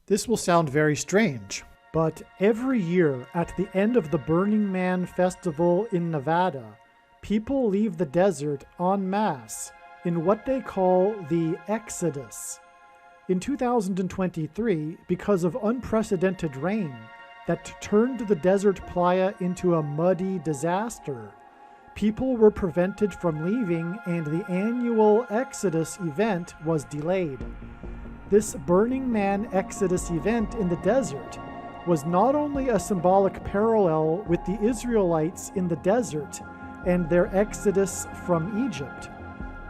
This will sound very strange, but every year at the end of the Burning Man festival in Nevada, people leave the desert en masse in what they call the Exodus. In 2023, because of unprecedented rain that turned the desert playa into a muddy disaster, people were prevented from leaving and the annual Exodus event was delayed. This Burning Man Exodus event in the desert was not only a symbolic parallel with the Israelites in the desert and their exodus from Egypt,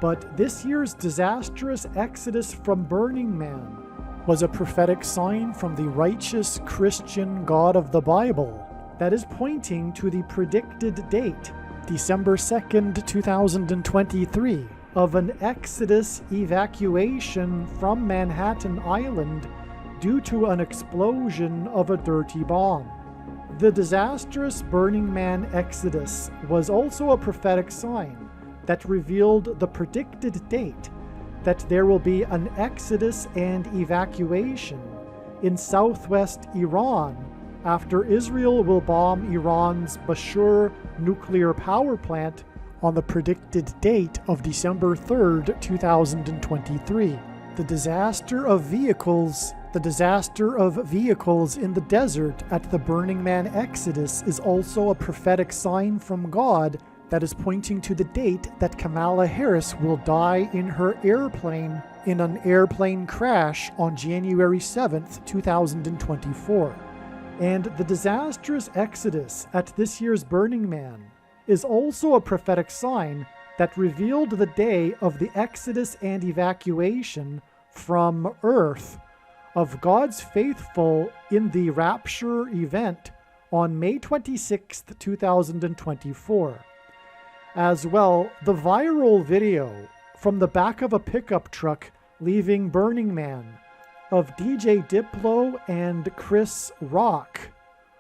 but this year's disastrous exodus from Burning Man was a prophetic sign from the righteous Christian God of the Bible that is pointing to the predicted date, December 2nd, 2023, of an Exodus evacuation from Manhattan Island due to an explosion of a dirty bomb. The disastrous Burning Man Exodus was also a prophetic sign that revealed the predicted date that there will be an exodus and evacuation in southwest Iran after Israel will bomb Iran's Bushehr nuclear power plant on the predicted date of December 3rd, 2023. The disaster of vehicles in the desert at the Burning Man Exodus is also a prophetic sign from God that is pointing to the date that Kamala Harris will die in her airplane in an airplane crash on January 7th, 2024. And the disastrous exodus at this year's Burning Man is also a prophetic sign that revealed the day of the exodus and evacuation from earth of God's faithful in the rapture event on May 26th, 2024. As well, the viral video from the back of a pickup truck leaving Burning Man of DJ Diplo and Chris Rock,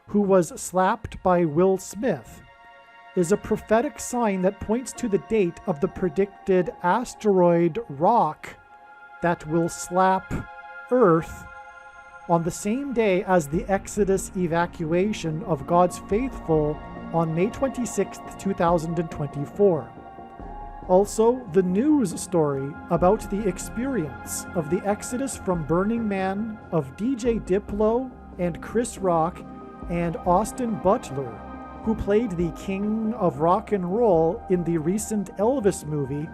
who was slapped by Will Smith, is a prophetic sign that points to the date of the predicted asteroid rock that will slap Earth on the same day as the Exodus evacuation of God's faithful on May 26, 2024. Also, the news story about the experience of the Exodus from Burning Man of DJ Diplo and Chris Rock and Austin Butler, who played the King of Rock and Roll in the recent Elvis movie,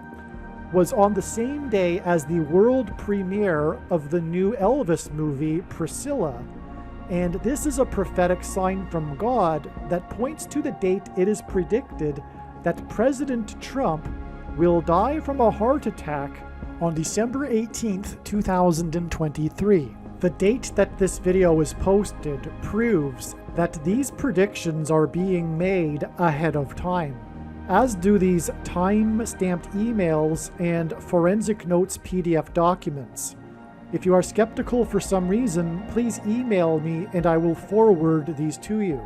was on the same day as the world premiere of the new Elvis movie, Priscilla, and this is a prophetic sign from God that points to the date it is predicted that President Trump will die from a heart attack on December 18th, 2023. The date that this video is posted proves that these predictions are being made ahead of time, as do these time-stamped emails and forensic notes PDF documents. If you are skeptical for some reason, please email me and I will forward these to you.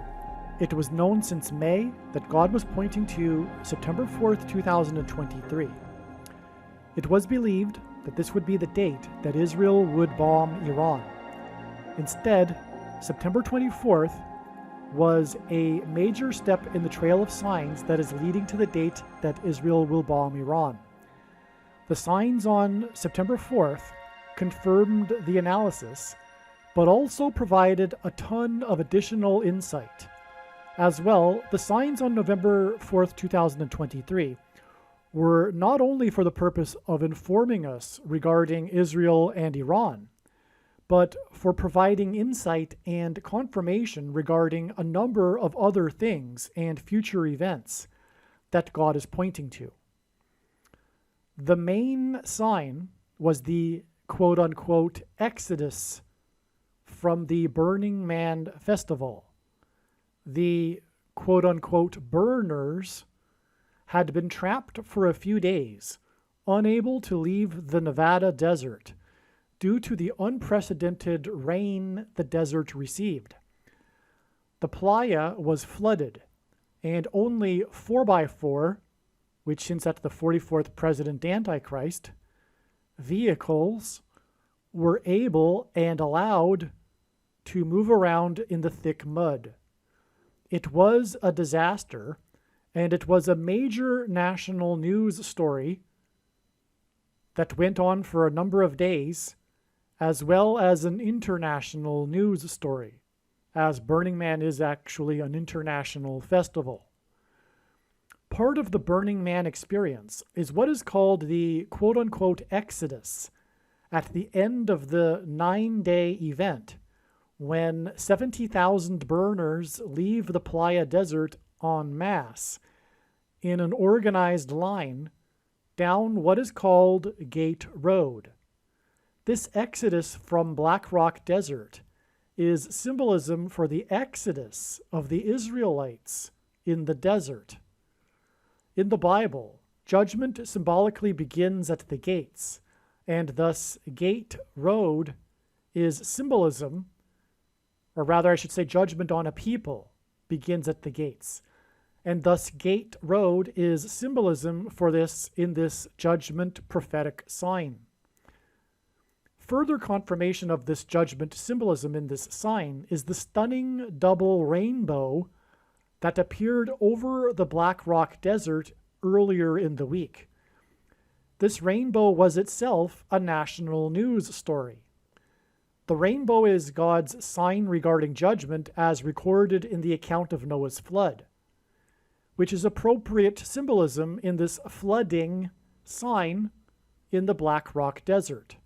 It was known since May that God was pointing to September 4th, 2023. It was believed that this would be the date that Israel would bomb Iran. Instead, September 24th was a major step in the trail of signs that is leading to the date that Israel will bomb Iran. The signs on September 4th confirmed the analysis, but also provided a ton of additional insight. As well, the signs on November 4th, 2023 were not only for the purpose of informing us regarding Israel and Iran, but for providing insight and confirmation regarding a number of other things and future events that God is pointing to. The main sign was the quote-unquote exodus from the Burning Man festival. The quote-unquote burners had been trapped for a few days, unable to leave the Nevada desert due to the unprecedented rain the desert received. The playa was flooded, and only 4x4, which hints at the 44th President Antichrist, vehicles were able and allowed to move around in the thick mud. It was a disaster, and it was a major national news story that went on for a number of days, as well as an international news story, as Burning Man is actually an international festival. Part of the Burning Man experience is what is called the quote-unquote Exodus at the end of the 9-day event, when 70,000 burners leave the Playa Desert en masse in an organized line down what is called Gate Road. This exodus from Black Rock Desert is symbolism for the exodus of the Israelites in the desert. In the Bible, judgment symbolically begins at the gates, and thus Gate Road is symbolism, or rather I should say judgment on a people begins at the gates. And thus Gate Road is symbolism for this in this judgment prophetic sign. Further confirmation of this judgment symbolism in this sign is the stunning double rainbow that appeared over the Black Rock Desert earlier in the week. This rainbow was itself a national news story. The rainbow is God's sign regarding judgment as recorded in the account of Noah's flood, which is appropriate symbolism in this flooding sign in the Black Rock Desert.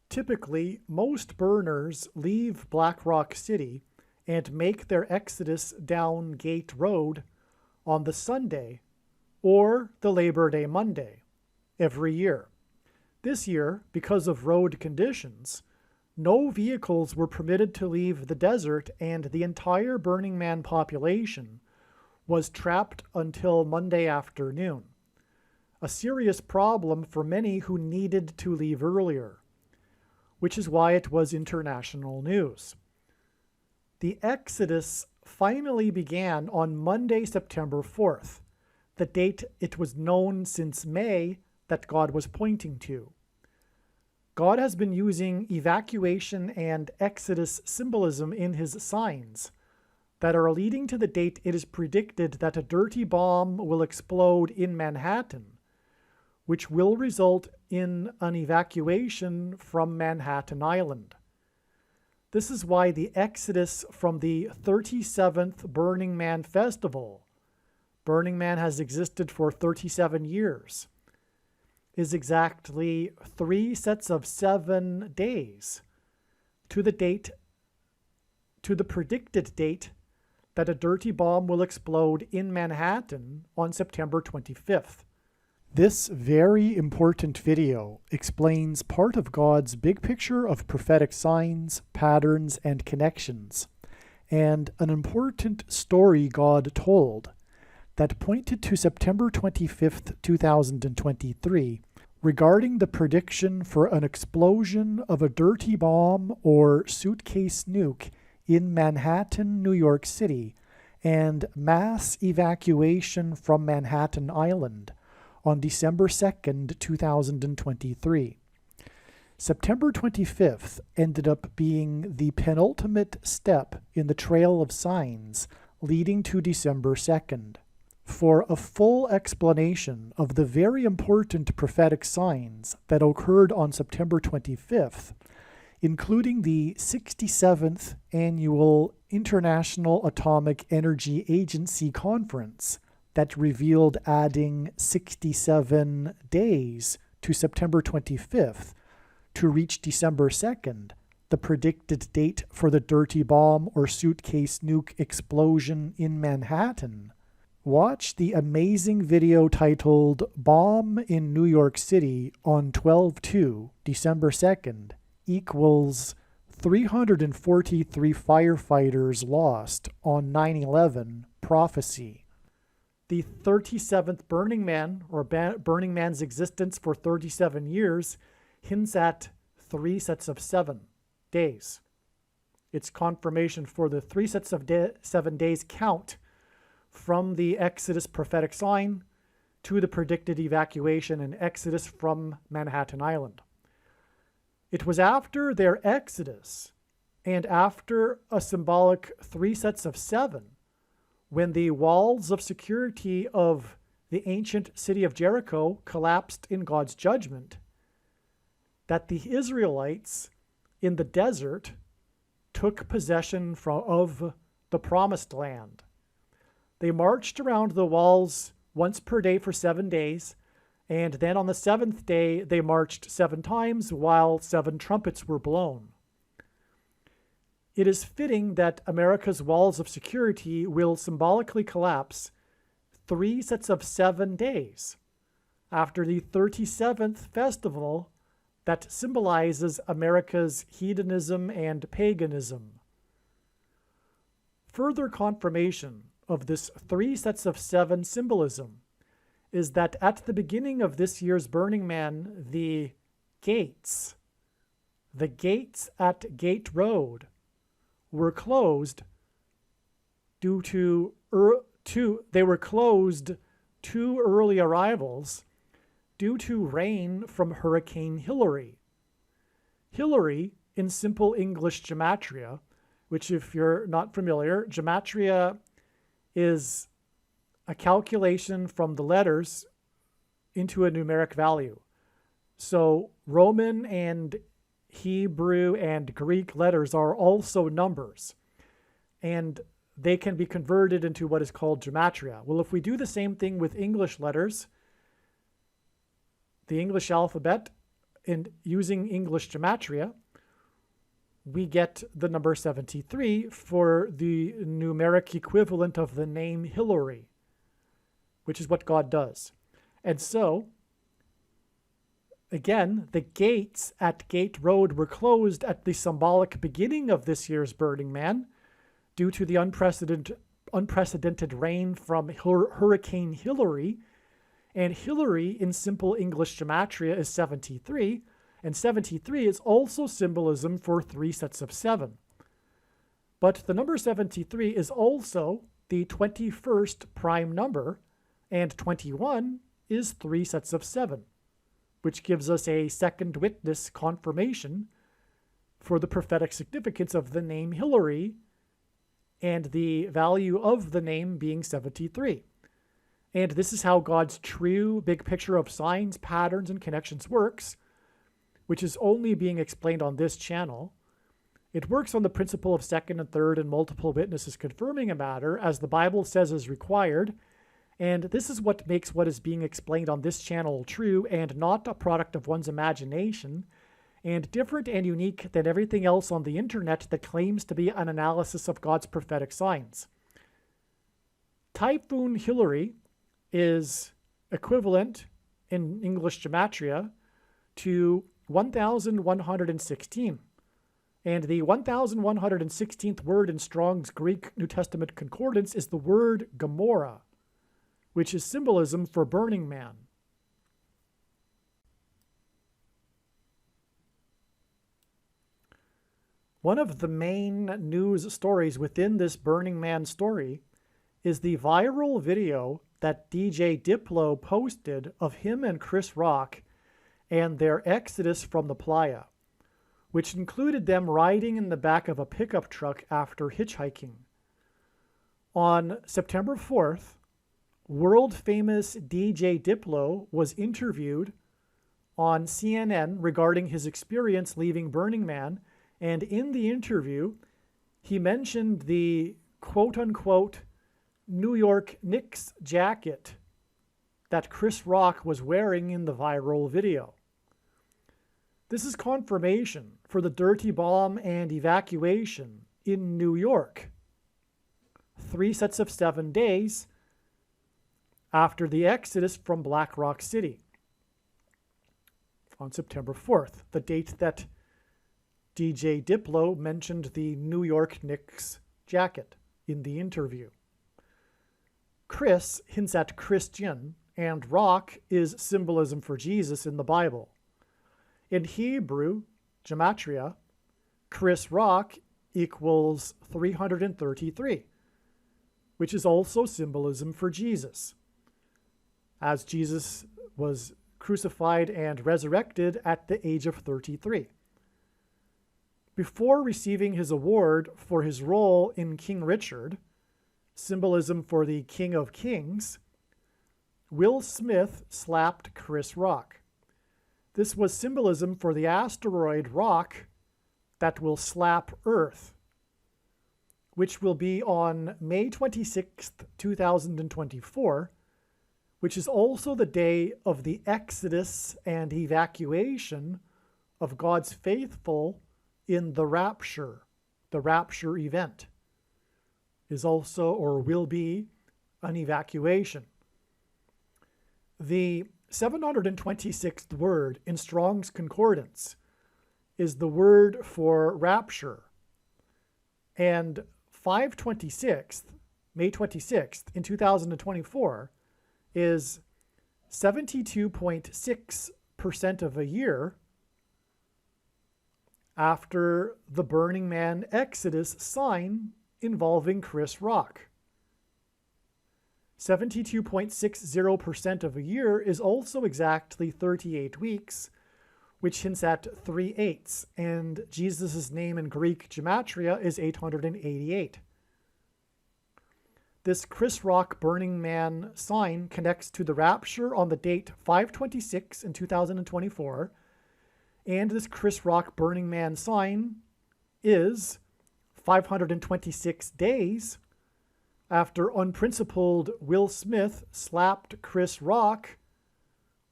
Typically, most burners leave Black Rock City and make their exodus down Gate Road on the Sunday or the Labor Day Monday every year. This year, because of road conditions, no vehicles were permitted to leave the desert, and the entire Burning Man population was trapped until Monday afternoon. A serious problem for many who needed to leave earlier, which is why it was international news. The exodus finally began on Monday, September 4th, the date it was known since May that God was pointing to. God has been using evacuation and exodus symbolism in his signs that are leading to the date it is predicted that a dirty bomb will explode in Manhattan, which will result in an evacuation from Manhattan Island. This is why the exodus from the 37th Burning Man Festival, Burning Man has existed for 37 years, is exactly 3 sets of 7 days to the predicted date that a dirty bomb will explode in Manhattan on September 25th. This very important video explains part of God's big picture of prophetic signs, patterns, and connections, and an important story God told that pointed to September 25th, 2023, regarding the prediction for an explosion of a dirty bomb or suitcase nuke in Manhattan, New York City, and mass evacuation from Manhattan Island on December 2nd, 2023. September 25th ended up being the penultimate step in the trail of signs leading to December 2nd. For a full explanation of the very important prophetic signs that occurred on September 25th, including the 67th Annual International Atomic Energy Agency Conference that revealed adding 67 days to September 25th to reach December 2nd, the predicted date for the dirty bomb or suitcase nuke explosion in Manhattan, watch the amazing video titled Bomb in New York City on 12/2, December 2nd, equals 343 firefighters lost on 9/11 prophecy. The 37th Burning Man, or Burning Man's existence for 37 years, hints at 3 sets of 7 days. It's confirmation for the 3 sets of 7 days count from the Exodus prophetic sign to the predicted evacuation and exodus from Manhattan Island. It was after their exodus and after a symbolic 3 sets of 7, when the walls of security of the ancient city of Jericho collapsed in God's judgment, that the Israelites in the desert took possession of the promised land. They marched around the walls once per day for 7 days, and then on the 7th day they marched 7 times while 7 trumpets were blown. It is fitting that America's walls of security will symbolically collapse 3 sets of 7 days after the 37th festival that symbolizes America's hedonism and paganism. Further confirmation of this 3 sets of 7 symbolism is that at the beginning of this year's Burning Man, the gates at Gate Road were closed due to early arrivals due to rain from Hurricane Hilary. Hilary, in simple English gematria, which if you're not familiar, gematria is a calculation from the letters into a numeric value. So Roman and Hebrew and Greek letters are also numbers, and they can be converted into what is called gematria. Well, if we do the same thing with English letters, the English alphabet, and using English gematria, we get the number 73 for the numeric equivalent of the name Hilary, which is what God does. And so, again, the gates at Gate Road were closed at the symbolic beginning of this year's Burning Man due to the unprecedented rain from Hurricane Hilary. And Hilary in simple English gematria is 73, and 73 is also symbolism for 3 sets of 7. But the number 73 is also the 21st prime number, and 21 is 3 sets of 7, which gives us a second witness confirmation for the prophetic significance of the name Hilary and the value of the name being 73. And this is how God's true big picture of signs, patterns, and connections works, which is only being explained on this channel. It works on the principle of second and third and multiple witnesses confirming a matter, as the Bible says is required. And this is what makes what is being explained on this channel true and not a product of one's imagination, and different and unique than everything else on the internet that claims to be an analysis of God's prophetic signs. Typhoon Hilary is equivalent in English gematria to 1116. And the 1116th word in Strong's Greek New Testament Concordance is the word Gomorrah, which is symbolism for Burning Man. One of the main news stories within this Burning Man story is the viral video that DJ Diplo posted of him and Chris Rock and their exodus from the playa, which included them riding in the back of a pickup truck after hitchhiking. On September 4th, world-famous DJ Diplo was interviewed on CNN regarding his experience leaving Burning Man, and in the interview, he mentioned the quote-unquote New York Knicks jacket that Chris Rock was wearing in the viral video. This is confirmation for the dirty bomb and evacuation in New York, 3 sets of 7 days after the exodus from Black Rock City on September 4th, the date that DJ Diplo mentioned the New York Knicks jacket in the interview. Chris hints at Christian, and Rock is symbolism for Jesus in the Bible. In Hebrew gematria, Chris Rock equals 333, which is also symbolism for Jesus, as Jesus was crucified and resurrected at the age of 33. Before receiving his award for his role in King Richard, symbolism for the King of Kings, Will Smith slapped Chris Rock. This was symbolism for the asteroid rock that will slap Earth, which will be on May 26th, 2024, which is also the day of the exodus and evacuation of God's faithful in the rapture. The rapture event is also or will be an evacuation. The 726th word in Strong's Concordance is the word for rapture. And 5/26, May 26th in 2024 is 72.6% of a year after the Burning Man Exodus sign involving Chris Rock. 72.60% of a year is also exactly 38 weeks, which hints at 3/8, and Jesus' name in Greek gematria is 888. This Chris Rock Burning Man sign connects to the rapture on the date 5/26 in 2024, and this Chris Rock Burning Man sign is 526 days after unprincipled Will Smith slapped Chris Rock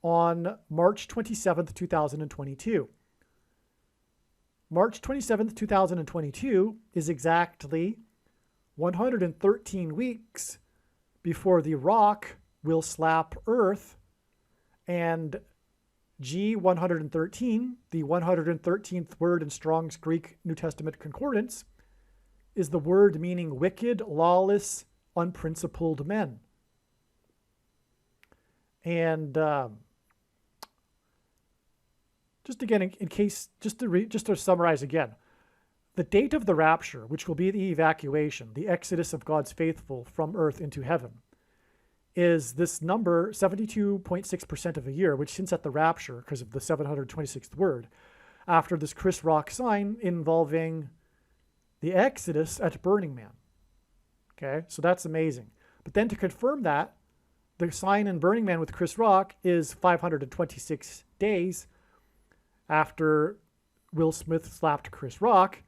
on March 27th, 2022. March 27th, 2022 is exactly 113 weeks before the rock will slap Earth, and G113, the 113th word in Strong's Greek New Testament Concordance, is the word meaning wicked, lawless, unprincipled men. And just again, in case, just to summarize again, the date of the rapture, which will be the evacuation, the exodus of God's faithful from earth into heaven, is this number 72.6% of a year, which hints at the rapture because of the 726th word, after this Chris Rock sign involving the exodus at Burning Man. Okay, so that's amazing. But then to confirm that, the sign in Burning Man with Chris Rock is 526 days after Will Smith slapped Chris Rock,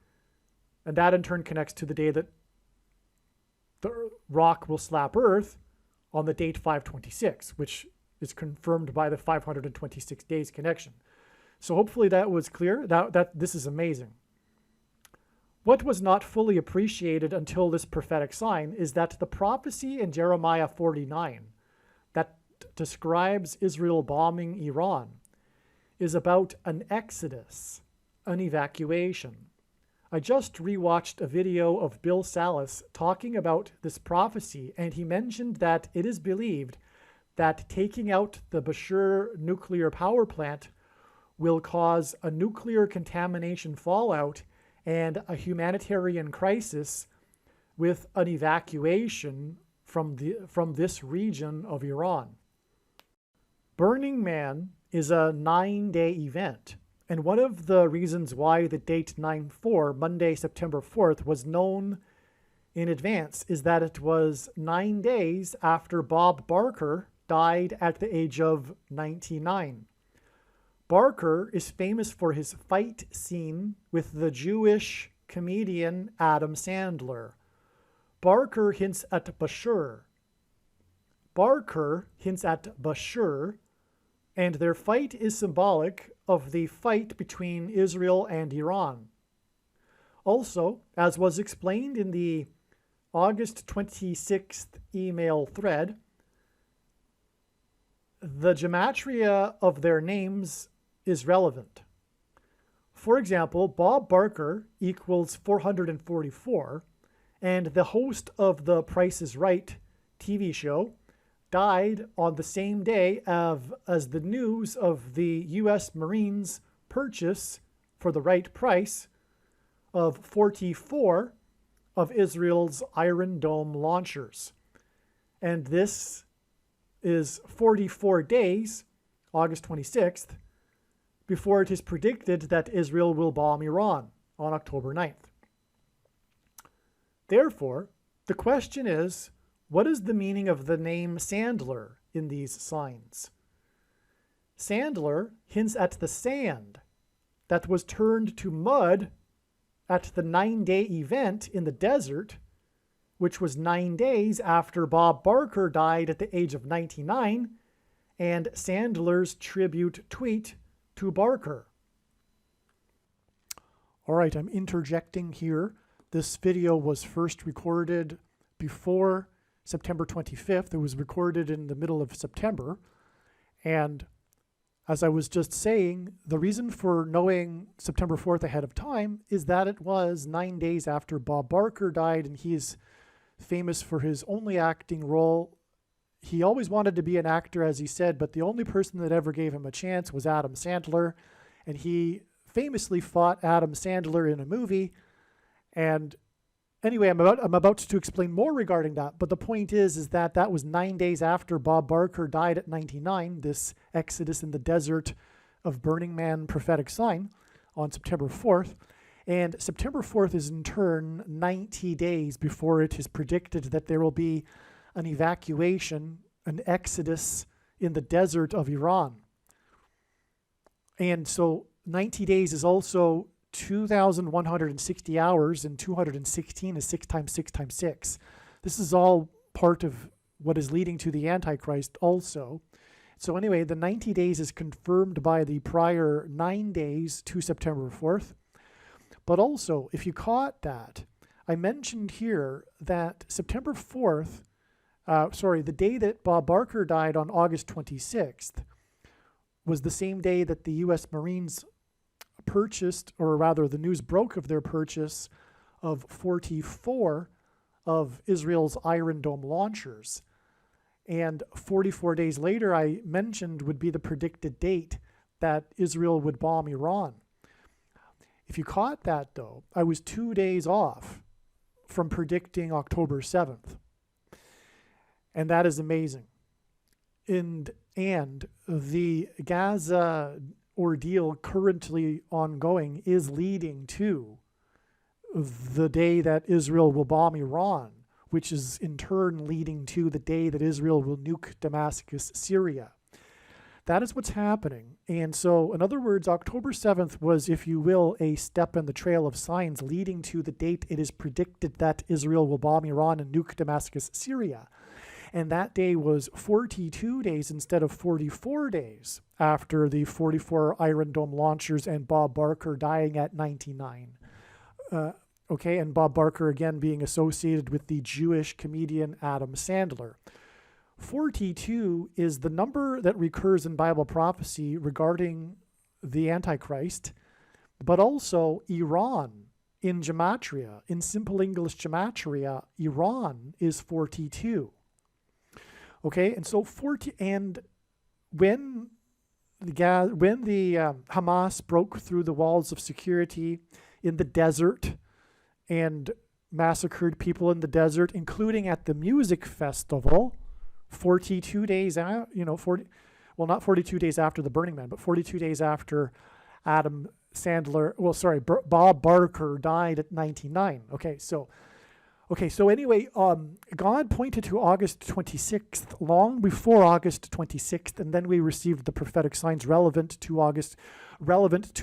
and that in turn connects to the day that the rock will slap Earth on the date 5/26, which is confirmed by the 526 days connection. So hopefully that was clear. That this is amazing. What was not fully appreciated until this prophetic sign is that the prophecy in Jeremiah 49 that describes Israel bombing Iran is about an exodus, an evacuation. I just rewatched a video of Bill Salus talking about this prophecy, and he mentioned that it is believed that taking out the Bushehr nuclear power plant will cause a nuclear contamination fallout and a humanitarian crisis with an evacuation from this region of Iran. Burning Man is a 9-day event. And one of the reasons why the date 9/4, Monday, September 4th, was known in advance is that it was 9 days after Bob Barker died at the age of 99. Barker is famous for his fight scene with the Jewish comedian Adam Sandler. Barker hints at Bushehr. And their fight is symbolic of the fight between Israel and Iran. Also, as was explained in the August 26th email thread, the gematria of their names is relevant. For example, Bob Barker equals 444, and the host of the Price is Right TV show died on the same day as the news of the U.S. Marines purchase for the right price of 44 of Israel's Iron Dome launchers. And this is 44 days, August 26th, before it is predicted that Israel will bomb Iran on October 9th. Therefore, the question is, what is the meaning of the name Sandler in these signs? Sandler hints at the sand that was turned to mud at the 9-day event in the desert, which was 9 days after Bob Barker died at the age of 99, and Sandler's tribute tweet to Barker. All right, I'm interjecting here. This video was first recorded before September 25th. It was recorded in the middle of September. And as I was just saying, the reason for knowing September 4th ahead of time is that it was 9 days after Bob Barker died, and he is famous for his only acting role. He always wanted to be an actor, as he said, but the only person that ever gave him a chance was Adam Sandler, and he famously fought Adam Sandler in a movie. And anyway, I'm about to explain more regarding that, but the point is that that was 9 days after Bob Barker died at 99, this Exodus in the Desert of Burning Man prophetic sign on September 4th. And September 4th is in turn 90 days before it is predicted that there will be an evacuation, an exodus in the desert of Iran. And so 90 days is also 2,160 hours, and 216 is 6 times 6 times 6. This is all part of what is leading to the Antichrist also. So anyway, the 90 days is confirmed by the prior 9 days to September 4th. But also, if you caught that, I mentioned here that September 4th, the day that Bob Barker died on August 26th, was the same day that the U.S. Marines purchased, or rather the news broke of their purchase of 44 of Israel's Iron Dome launchers. And 44 days later, I mentioned, would be the predicted date that Israel would bomb Iran. If you caught that, though, I was 2 days off from predicting October 7th. And that is amazing. And the Gaza ordeal currently ongoing is leading to the day that Israel will bomb Iran, which is in turn leading to the day that Israel will nuke Damascus, Syria. That is what's happening. And so, in other words, October 7th was, if you will, a step in the trail of signs leading to the date it is predicted that Israel will bomb Iran and nuke Damascus, Syria. And that day was 42 days instead of 44 days after the 44 Iron Dome launchers and Bob Barker dying at 99. And Bob Barker again being associated with the Jewish comedian Adam Sandler. 42 is the number that recurs in Bible prophecy regarding the Antichrist, but also Iran in gematria. In Simple English gematria, Iran is 42. Okay, and so 40, and when the Hamas broke through the walls of security in the desert and massacred people in the desert, including at the music festival, 42 days out, not 42 days after the Burning Man, but 42 days after Bob Barker died at 99. So anyway, God pointed to August 26th long before August 26th, and then we received the prophetic signs relevant to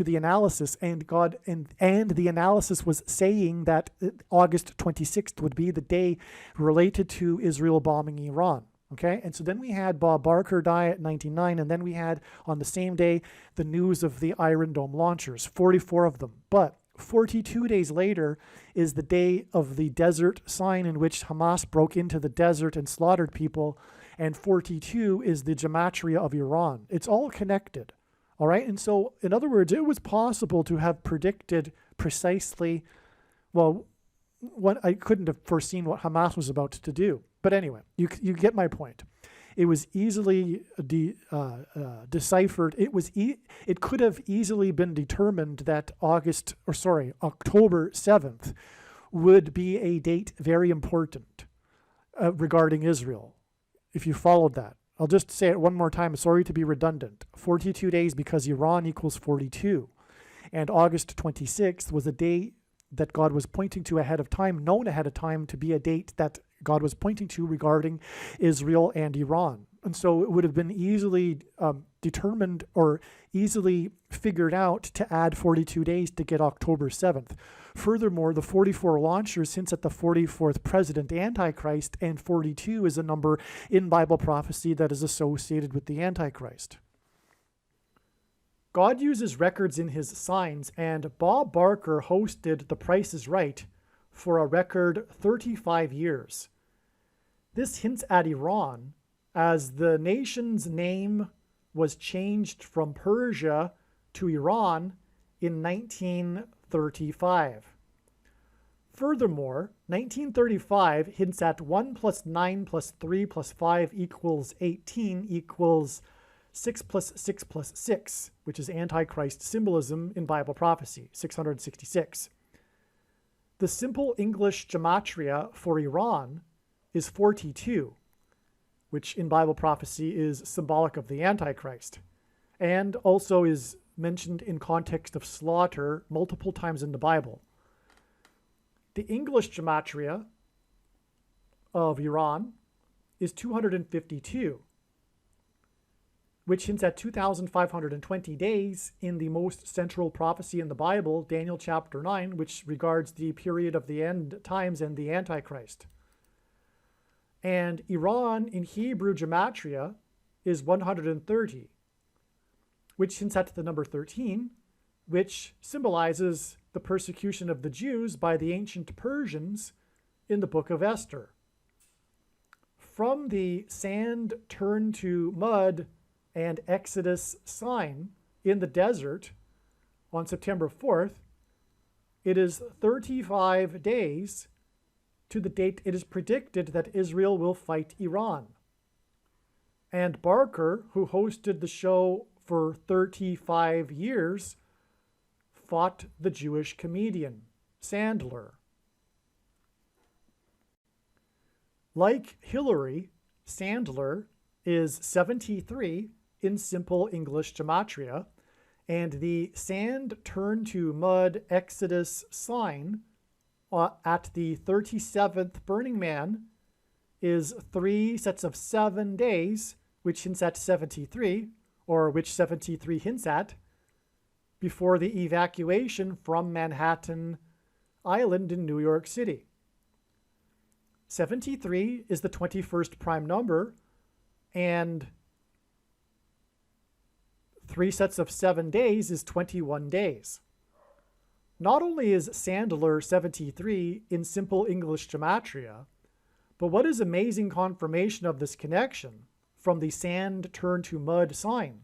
the analysis, and God and the analysis was saying that August 26th would be the day related to Israel bombing Iran. Okay, and so then we had Bob Barker die at 99, and then we had on the same day the news of the Iron Dome launchers, 44 of them. But 42 days later is the day of the desert sign in which Hamas broke into the desert and slaughtered people, and 42 is the gematria of Iran. It's all connected, all right? And so, in other words, it was possible to have predicted precisely, I couldn't have foreseen what Hamas was about to do. But anyway, you get my point. It was easily deciphered. It could have easily been determined that October 7th would be a date very important regarding Israel, if you followed that. I'll just say it one more time. Sorry to be redundant. 42 days because Iran equals 42. And August 26th was a day that God was pointing to ahead of time, known ahead of time to be a date that God was pointing to regarding Israel and Iran. And so it would have been easily determined or easily figured out to add 42 days to get October 7th. Furthermore, the 44 launchers hints at the 44th president Antichrist, and 42 is a number in Bible prophecy that is associated with the Antichrist. God uses records in his signs, and Bob Barker hosted The Price is Right for a record 35 years. This hints at Iran, as the nation's name was changed from Persia to Iran in 1935. Furthermore, 1935 hints at 1 plus 9 plus 3 plus 5 equals 18 equals 6 plus 6 plus 6, which is Antichrist symbolism in Bible prophecy, 666. The simple English gematria for Iran is 42, which in Bible prophecy is symbolic of the Antichrist, and also is mentioned in context of slaughter multiple times in the Bible. The English gematria of Iran is 252, which hints at 2,520 days in the most central prophecy in the Bible, Daniel chapter 9, which regards the period of the end times and the Antichrist. And Iran in Hebrew gematria is 130, which hints at the number 13, which symbolizes the persecution of the Jews by the ancient Persians in the book of Esther. From the sand turned to mud and Exodus sign in the desert on September 4th, it is 35 days to the date it is predicted that Israel will fight Iran. And Barker, who hosted the show for 35 years, fought the Jewish comedian Sandler. Like Hillary, Sandler is 73 in simple English gematria, and the sand turned to mud Exodus sign at the 37th Burning Man is 3 sets of 7 days, which hints at 73, or which 73 hints at, before the evacuation from Manhattan Island in New York City. 73 is the 21st prime number, and 3 sets of 7 days is 21 days. Not only is Sandler 73 in simple English gematria, but what is amazing confirmation of this connection from the sand turned to mud sign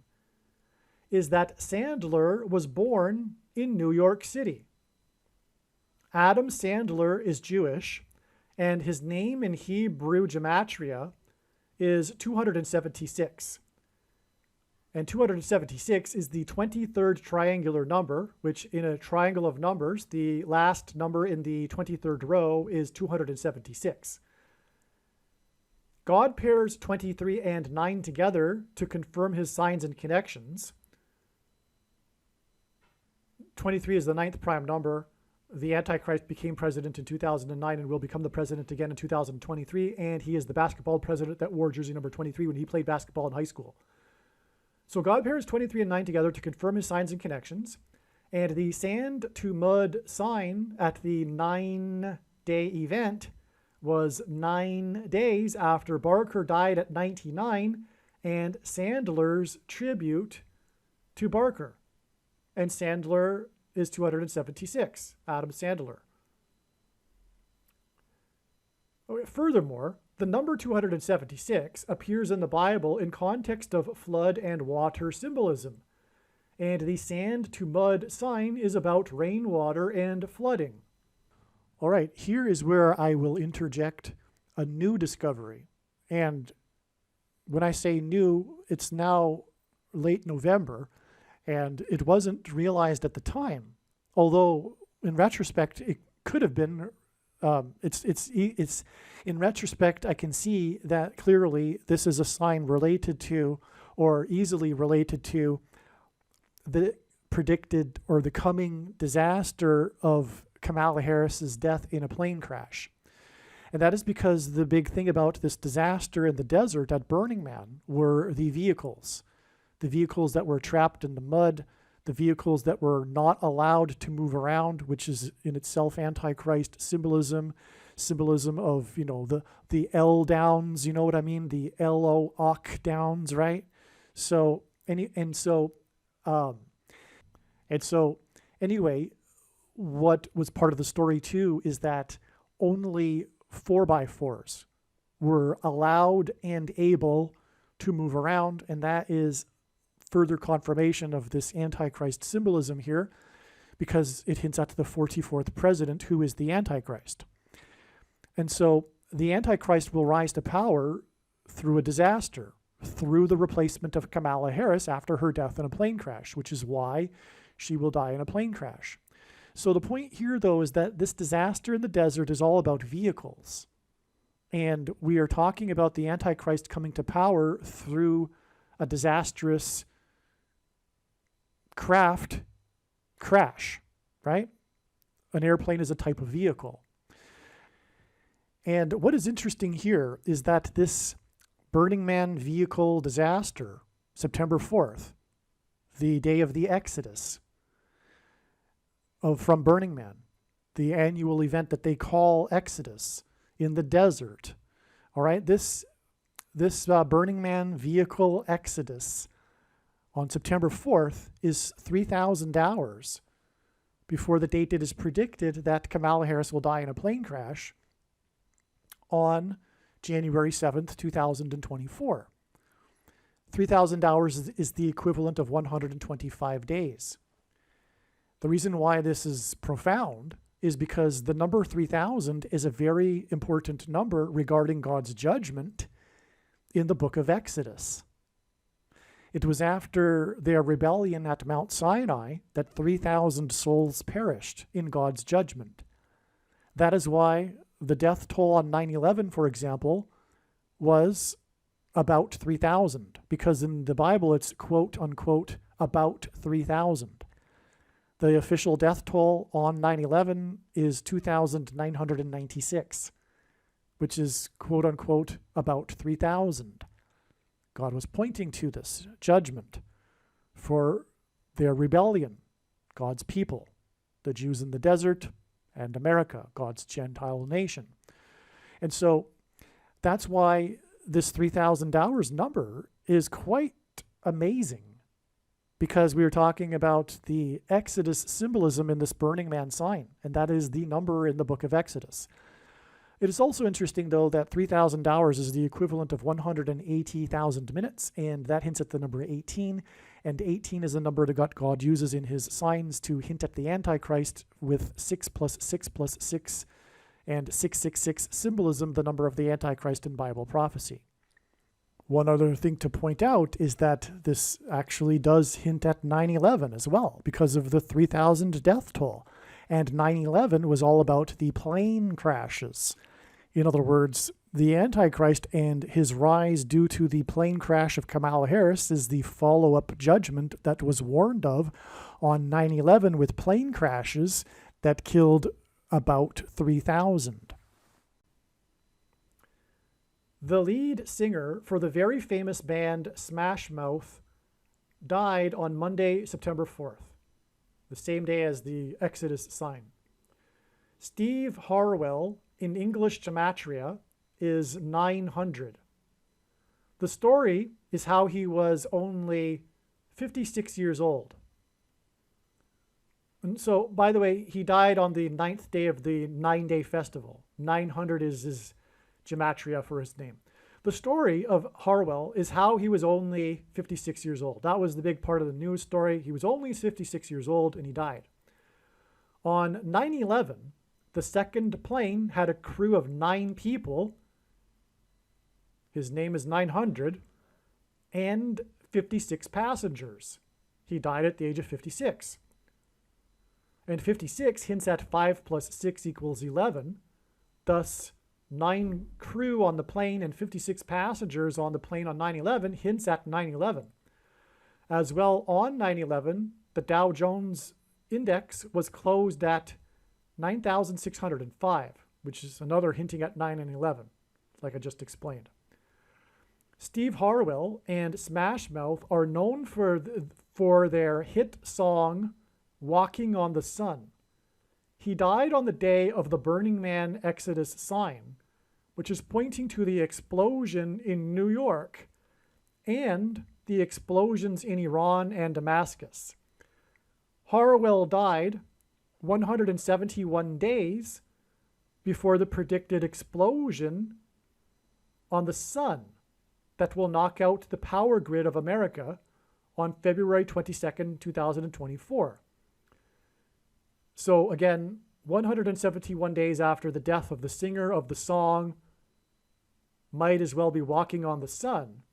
is that Sandler was born in New York City. Adam Sandler is Jewish, and his name in Hebrew gematria is 276. And 276 is the 23rd triangular number, which in a triangle of numbers, the last number in the 23rd row is 276. God pairs 23 and 9 together to confirm his signs and connections. 23 is the 9th prime number. The Antichrist became president in 2009 and will become the president again in 2023, and he is the basketball president that wore jersey number 23 when he played basketball in high school. So God pairs 23 and 9 together to confirm his signs and connections, and the sand to mud sign at the 9-day event was 9 days after Barker died at 99, and Sandler's tribute to Barker. And Sandler is 276, Adam Sandler. Furthermore, the number 276 appears in the Bible in context of flood and water symbolism, and the sand to mud sign is about rainwater and flooding. All right, here is where I will interject a new discovery. And when I say new, it's now late November, and it wasn't realized at the time, although in retrospect it could have been. It's in retrospect I can see that clearly this is a sign related to, or easily related to, the predicted, or the coming disaster of Kamala Harris's death in a plane crash. And that is because the big thing about this disaster in the desert at Burning Man were the vehicles that were trapped in the mud, the vehicles that were not allowed to move around, which is in itself Antichrist symbolism of, the L downs, you know what I mean? The L-O-Och downs, right? So anyway, what was part of the story too is that only 4x4s were allowed and able to move around, and that is further confirmation of this Antichrist symbolism here, because it hints at the 44th president, who is the Antichrist. And so the Antichrist will rise to power through a disaster, through the replacement of Kamala Harris after her death in a plane crash, which is why she will die in a plane crash. So the point here, though, is that this disaster in the desert is all about vehicles. And we are talking about the Antichrist coming to power through a disastrous crash, right? An airplane is a type of vehicle. And what is interesting here is that this Burning Man vehicle disaster, September 4th, the day of the Exodus from Burning Man, the annual event that they call Exodus in the desert. All right, this Burning Man vehicle Exodus on September 4th is 3,000 hours before the date it is predicted that Kamala Harris will die in a plane crash on January 7th, 2024. 3,000 hours is the equivalent of 125 days. The reason why this is profound is because the number 3,000 is a very important number regarding God's judgment in the book of Exodus. It was after their rebellion at Mount Sinai that 3,000 souls perished in God's judgment. That is why the death toll on 9/11, for example, was about 3,000, because in the Bible it's quote unquote about 3,000. The official death toll on 9/11 is 2,996, which is quote unquote about 3,000. God was pointing to this judgment for their rebellion, God's people, the Jews in the desert, and America, God's Gentile nation. And so that's why this 3,000 hours number is quite amazing, because we were talking about the Exodus symbolism in this Burning Man sign, and that is the number in the book of Exodus. It is also interesting, though, that 3,000 hours is the equivalent of 180,000 minutes, and that hints at the number 18. And 18 is a number that God uses in his signs to hint at the Antichrist, with 6 + 6 + 6 and 666 symbolism, the number of the Antichrist in Bible prophecy. One other thing to point out is that this actually does hint at 9/11 as well, because of the 3,000 death toll. And 9/11 was all about the plane crashes. In other words, the Antichrist and his rise due to the plane crash of Kamala Harris is the follow-up judgment that was warned of on 9/11 with plane crashes that killed about 3,000. The lead singer for the very famous band Smash Mouth died on Monday, September 4th, the same day as the Exodus sign. Steve Harwell, in English gematria, is 900. The story is how he was only 56 years old. And so, by the way, he died on the 9th day of the 9-day festival. 900 is his gematria for his name. The story of Harwell is how he was only 56 years old. That was the big part of the news story. He was only 56 years old and he died. On 9/11, the second plane had a crew of 9 people. His name is 900, and 56 passengers. He died at the age of 56. And 56 hints at 5 + 6 = 11. Thus, 9 crew on the plane and 56 passengers on the plane on 9/11 hints at 9/11. As well, on 9/11, the Dow Jones index was closed at 9,605, which is another hinting at 9 and 11, like I just explained. Steve Harwell and Smash Mouth are known for their hit song, Walking on the Sun. He died on the day of the Burning Man Exodus sign, which is pointing to the explosion in New York and the explosions in Iran and Damascus. Harwell died 171 days before the predicted explosion on the sun that will knock out the power grid of America on February 22nd, 2024. So again, 171 days after the death of the singer of the song, Might As Well Be Walking on the Sun,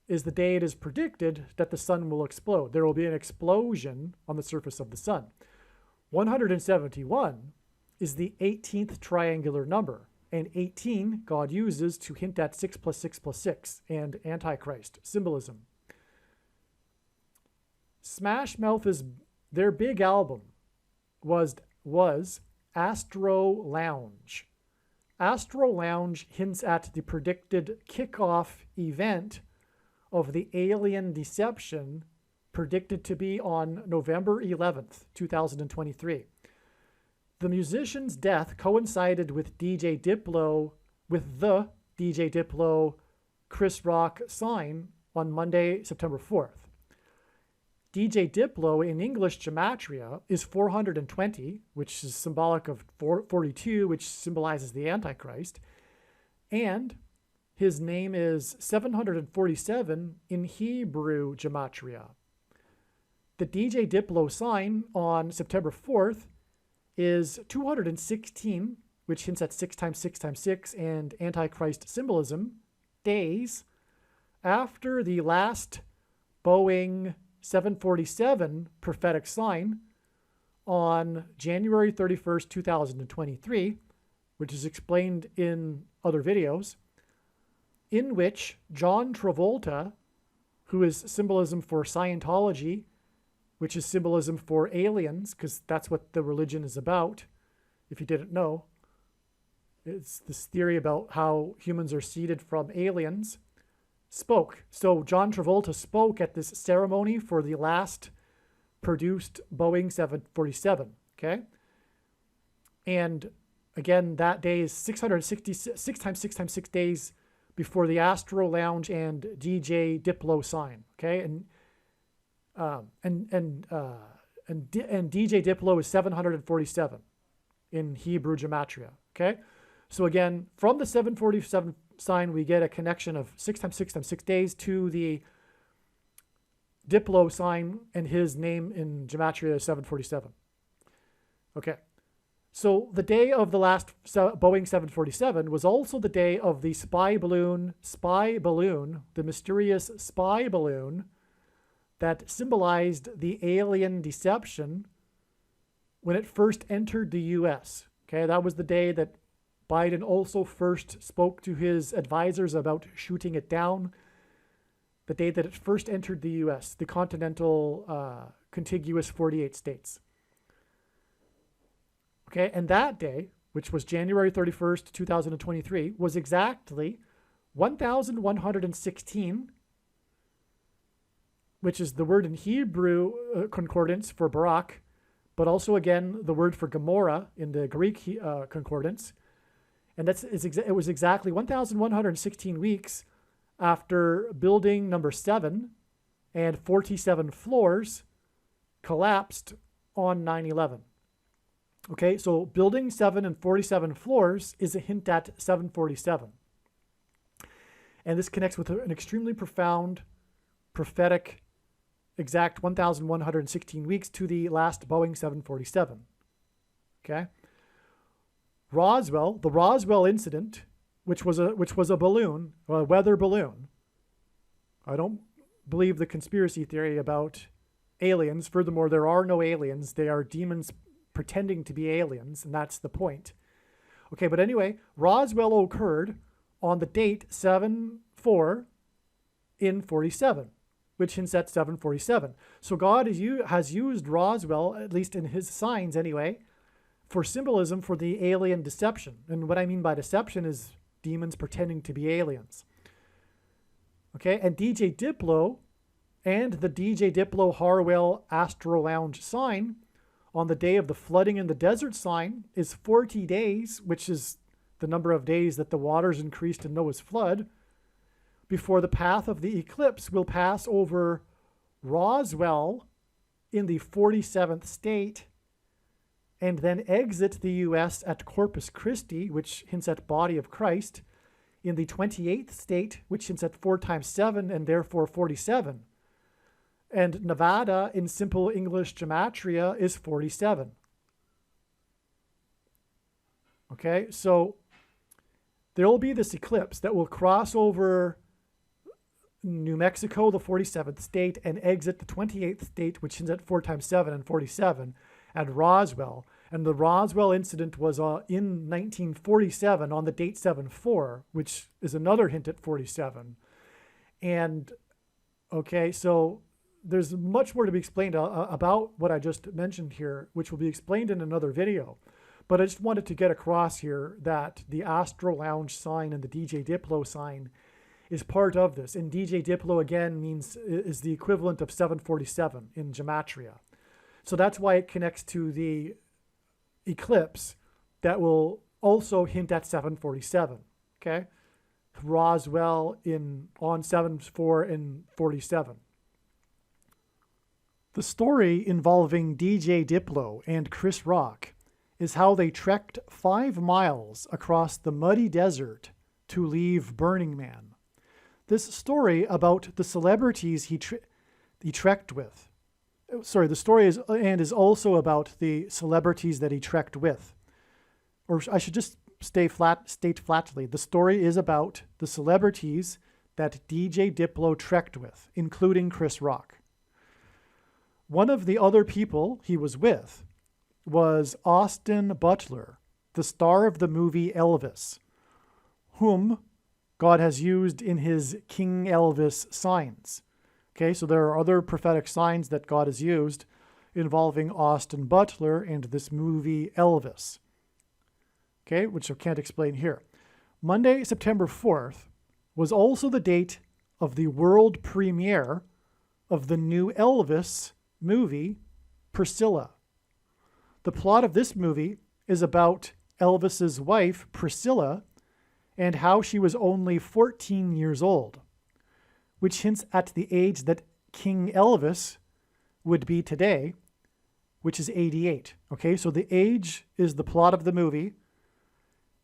is the day it is predicted that the sun will explode. There will be an explosion on the surface of the sun. 171 is the 18th triangular number, and 18 God uses to hint at 6 plus 6 plus 6 and Antichrist symbolism. Smash Mouth's their big album was Astro Lounge. Astro Lounge hints at the predicted kickoff event of the alien deception predicted to be on November 11th, 2023. The musician's death coincided with the DJ Diplo Chris Rock sign on Monday, September 4th. DJ Diplo in English gematria is 420, which is symbolic of 42, which symbolizes the Antichrist, and his name is 747 in Hebrew gematria. The DJ Diplo sign on September 4th is 216, which hints at 6 times 6 times 6 and Antichrist symbolism, days after the last Boeing 747 prophetic sign on January 31st, 2023, which is explained in other videos, in which John Travolta, who is symbolism for Scientology, which is symbolism for aliens, because that's what the religion is about, if you didn't know. It's this theory about how humans are seeded from aliens, spoke. So John Travolta spoke at this ceremony for the last produced Boeing 747, okay? And again, that day is 666 times 6 times 6 days before the Astro Lounge and DJ Diplo sign, okay? And DJ Diplo is 747 in Hebrew gematria, okay? So again, from the 747 sign, we get a connection of 6 times 6 times 6 days to the Diplo sign, and his name in gematria is 747. Okay. So the day of the last Boeing 747 was also the day of the spy balloon, the mysterious spy balloon that symbolized the alien deception when it first entered the U.S. Okay, that was the day that Biden also first spoke to his advisors about shooting it down, the day that it first entered the U.S., the continental contiguous 48 states. Okay, and that day, which was January 31st, 2023, was exactly 1,116, which is the word in Hebrew concordance for Barak, but also, again, the word for Gomorrah in the Greek concordance. And it was exactly 1,116 weeks after building number 7 and 47 floors collapsed on 9/11. Okay, so building 7 and 47 floors is a hint at 747. And this connects with an extremely profound prophetic exact 1,116 weeks to the last Boeing 747. Okay? The Roswell incident, which was a balloon, a weather balloon. I don't believe the conspiracy theory about aliens. Furthermore, there are no aliens. They are demons pretending to be aliens, and that's the point. Okay, but anyway, Roswell occurred on the date 7/4 in 47. which hints at 747. So God has used Roswell, at least in his signs anyway, for symbolism for the alien deception. And what I mean by deception is demons pretending to be aliens. Okay, and DJ Diplo and the DJ Diplo Harwell Astro Lounge sign on the day of the flooding in the desert sign is 40 days, which is the number of days that the waters increased in Noah's flood, before the path of the eclipse will pass over Roswell in the 47th state and then exit the U.S. at Corpus Christi, which hints at body of Christ, in the 28th state, which hints at 4 times 7 and therefore 47. And Nevada in simple English gematria is 47. Okay, so there will be this eclipse that will cross over New Mexico, the 47th state, and exit the 28th state, which is at 4 times 7 and 47, at Roswell. And the Roswell incident was in 1947 on the date 7/4, which is another hint at 47. And, okay, so there's much more to be explained about what I just mentioned here, which will be explained in another video. But I just wanted to get across here that the Astro Lounge sign and the DJ Diplo sign is part of this. And DJ Diplo, again, is the equivalent of 747 in gematria. So that's why it connects to the eclipse that will also hint at 747. Okay? Roswell on 7/4 and 47. The story involving DJ Diplo and Chris Rock is how they trekked 5 miles across the muddy desert to leave Burning Man. This story about the celebrities he trekked with. Sorry, the story is also about the celebrities that he trekked with. Or I should just state flatly, the story is about the celebrities that DJ Diplo trekked with, including Chris Rock. One of the other people he was with was Austin Butler, the star of the movie Elvis, whom God has used in his King Elvis signs. Okay, so there are other prophetic signs that God has used involving Austin Butler and this movie Elvis. Okay, which I can't explain here. Monday, September 4th was also the date of the world premiere of the new Elvis movie, Priscilla. The plot of this movie is about Elvis's wife, Priscilla, and how she was only 14 years old, which hints at the age that King Elvis would be today, which is 88. Okay, so the age is the plot of the movie,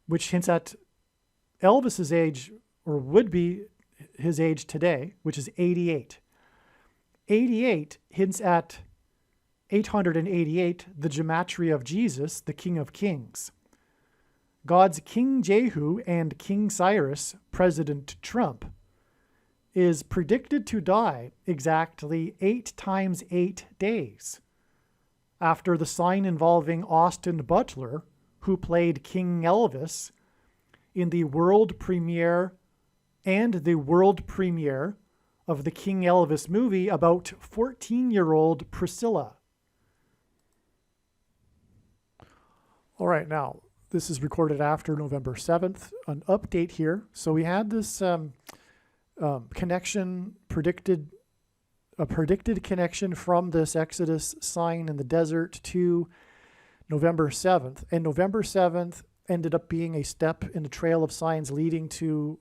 which hints at Elvis's age, or would be his age today, which is 88. 88 hints at 888, the gematria of Jesus, the King of Kings. God's King Jehu and King Cyrus, President Trump, is predicted to die exactly 8 times 8 days after the sign involving Austin Butler, who played King Elvis in the world premiere of the King Elvis movie about 14-year-old Priscilla. All right, now, this is recorded after November 7th. An update here. So we had this connection, predicted connection from this Exodus sign in the desert to November 7th. And November 7th ended up being a step in the trail of signs leading to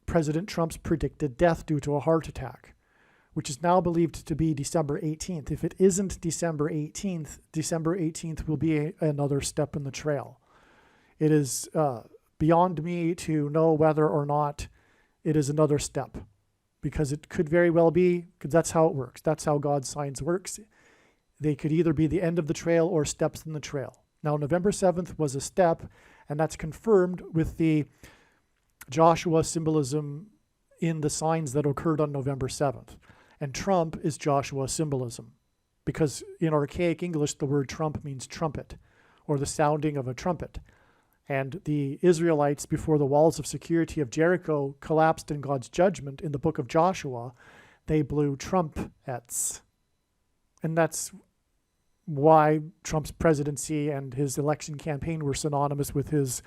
President Trump's predicted death due to a heart attack, which is now believed to be December 18th. If it isn't December 18th will be another step in the trail. It is beyond me to know whether or not it is another step, because it could very well be, because that's how it works. That's how God's signs works. They could either be the end of the trail or steps in the trail. Now, November 7th was a step, and that's confirmed with the Joshua symbolism in the signs that occurred on November 7th. And Trump is Joshua symbolism, because in archaic English, the word trump means trumpet, or the sounding of a trumpet. and the Israelites before the walls of security of Jericho collapsed in God's judgment in the book of Joshua, they blew trumpets. And that's why Trump's presidency and his election campaign were synonymous with his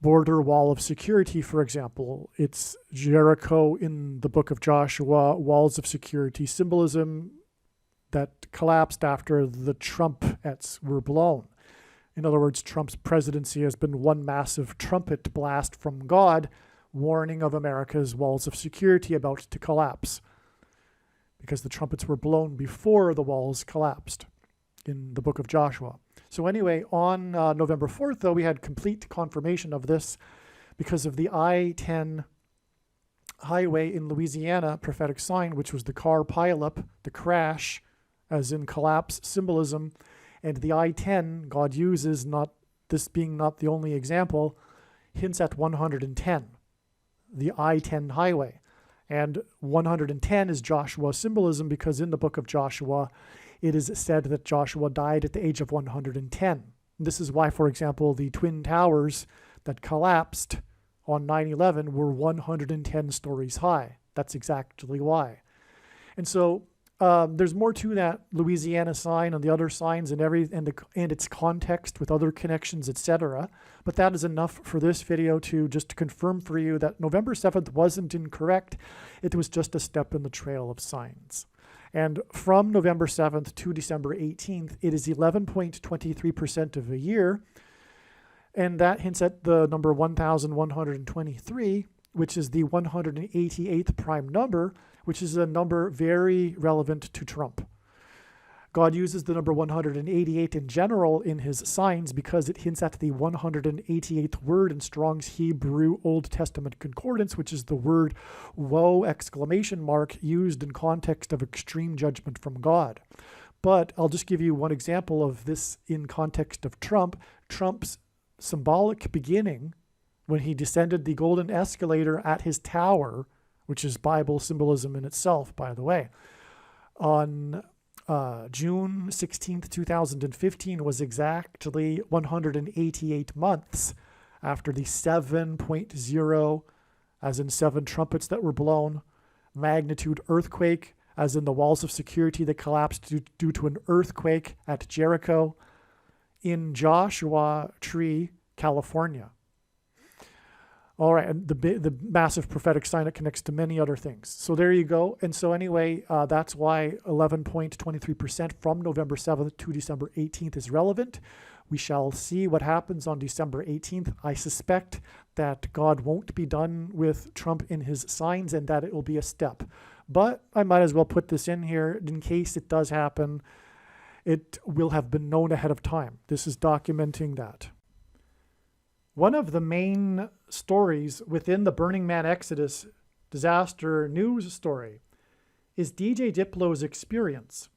border wall of security, for example. It's Jericho in the book of Joshua, walls of security, symbolism that collapsed after the trumpets were blown. In other words, Trump's presidency has been one massive trumpet blast from God, warning of America's walls of security about to collapse, because the trumpets were blown before the walls collapsed in the book of Joshua. So anyway, on November 4th, though, we had complete confirmation of this because of the I-10 highway in Louisiana prophetic sign, which was the car pileup, the crash, as in collapse symbolism. And the I-10 God uses, not this being not the only example, hints at 110, the I-10 highway. And 110 is Joshua symbolism because in the book of Joshua, it is said that Joshua died at the age of 110. This is why, for example, the Twin Towers that collapsed on 9/11 were 110 stories high. That's exactly why. And so there's more to that Louisiana sign and the other signs and its context with other connections, etc. But that is enough for this video to just confirm for you that November 7th wasn't incorrect. It was just a step in the trail of signs. And from November 7th to December 18th, it is 11.23% of a year. And that hints at the number 1,123, which is the 188th prime number, which is a number very relevant to Trump. God uses the number 188 in general in his signs because it hints at the 188th word in Strong's Hebrew Old Testament Concordance, which is the word woe ! Used in context of extreme judgment from God. But I'll just give you one example of this in context of Trump. Trump's symbolic beginning when he descended the golden escalator at his tower, which is Bible symbolism in itself, by the way, on June 16th, 2015 was exactly 188 months after the 7.0, as in 7 trumpets that were blown, magnitude earthquake, as in the walls of security that collapsed due to an earthquake at Jericho in Joshua Tree, California. All right, and the massive prophetic sign that connects to many other things. So there you go. And so anyway, that's why 11.23% from November 7th to December 18th is relevant. We shall see what happens on December 18th. I suspect that God won't be done with Trump in his signs and that it will be a step. But I might as well put this in here in case it does happen. It will have been known ahead of time. This is documenting that. One of the main stories within the Burning Man Exodus disaster news story is DJ Diplo's experience.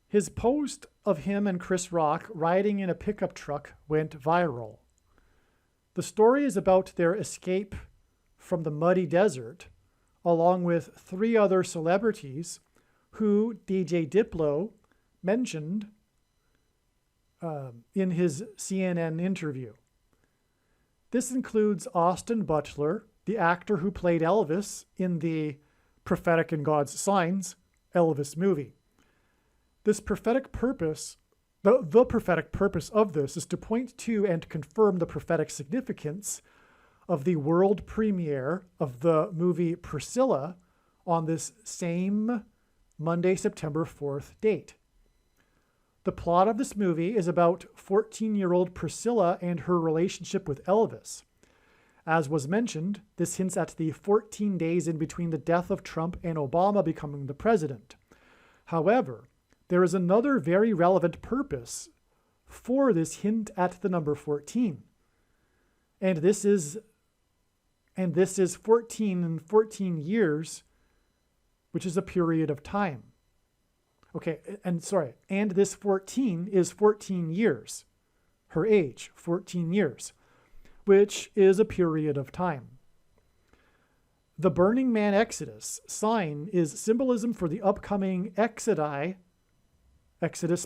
His post of him and Chris Rock riding in a pickup truck went viral. The story is about their escape from the muddy desert, along with 3 other celebrities who DJ Diplo mentioned in his CNN interview. This includes Austin Butler, the actor who played Elvis in the Prophetic in God's Signs Elvis movie. This prophetic purpose, the prophetic purpose of this is to point to and confirm the prophetic significance of the world premiere of the movie Priscilla on this same Monday, September 4th date. The plot of this movie is about 14-year-old Priscilla and her relationship with Elvis. As was mentioned, this hints at the 14 days in between the death of Trump and Obama becoming the president. However, there is another very relevant purpose for this hint at the number 14. And this is 14 and 14 years, which is a period of time. Okay, and this 14 is 14 years, her age, 14 years, which is a period of time. The Burning Man Exodus sign is symbolism for the upcoming Exodus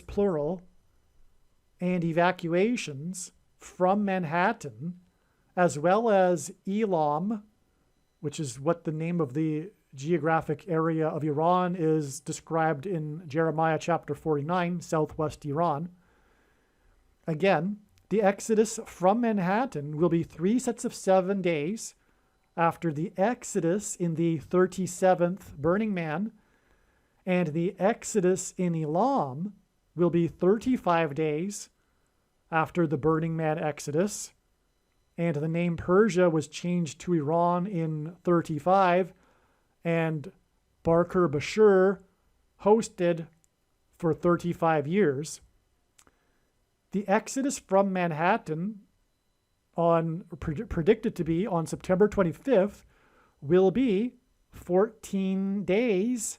plural, and evacuations from Manhattan, as well as Elam, which is what the name of the geographic area of Iran is described in Jeremiah chapter 49, southwest Iran. Again, the exodus from Manhattan will be 3 sets of 7 days after the exodus in the 37th Burning Man, and the exodus in Elam will be 35 days after the Burning Man exodus, and the name Persia was changed to Iran in 35, and Barker Bashir hosted for 35 years. The exodus from Manhattan, predicted to be on September 25th, will be 14 days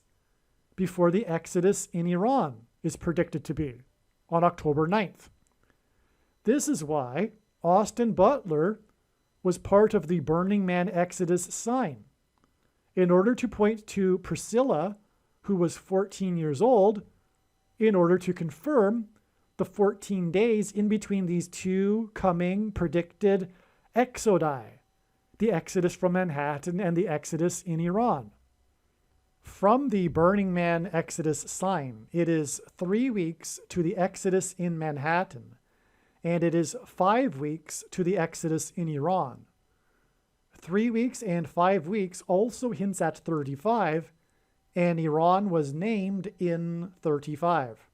before the exodus in Iran is predicted to be on October 9th. This is why Austin Butler was part of the Burning Man Exodus sign, in order to point to Priscilla, who was 14 years old, in order to confirm the 14 days in between these two coming predicted exodi, the exodus from Manhattan and the exodus in Iran. From the Burning Man Exodus sign, it is 3 weeks to the exodus in Manhattan, and it is 5 weeks to the exodus in Iran. 3 weeks and 5 weeks also hints at 35, and Iran was named in 35.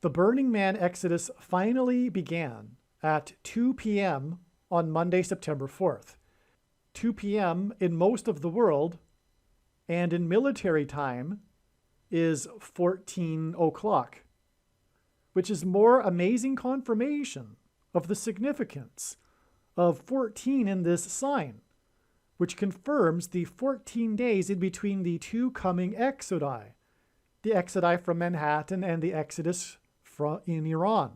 The Burning Man Exodus finally began at 2 p.m. on Monday, September 4th. 2 p.m. in most of the world, and in military time, is 14 o'clock, which is more amazing confirmation of the significance of 14 in this sign, which confirms the 14 days in between the two coming exodi, the exodi from Manhattan and the exodus in Iran.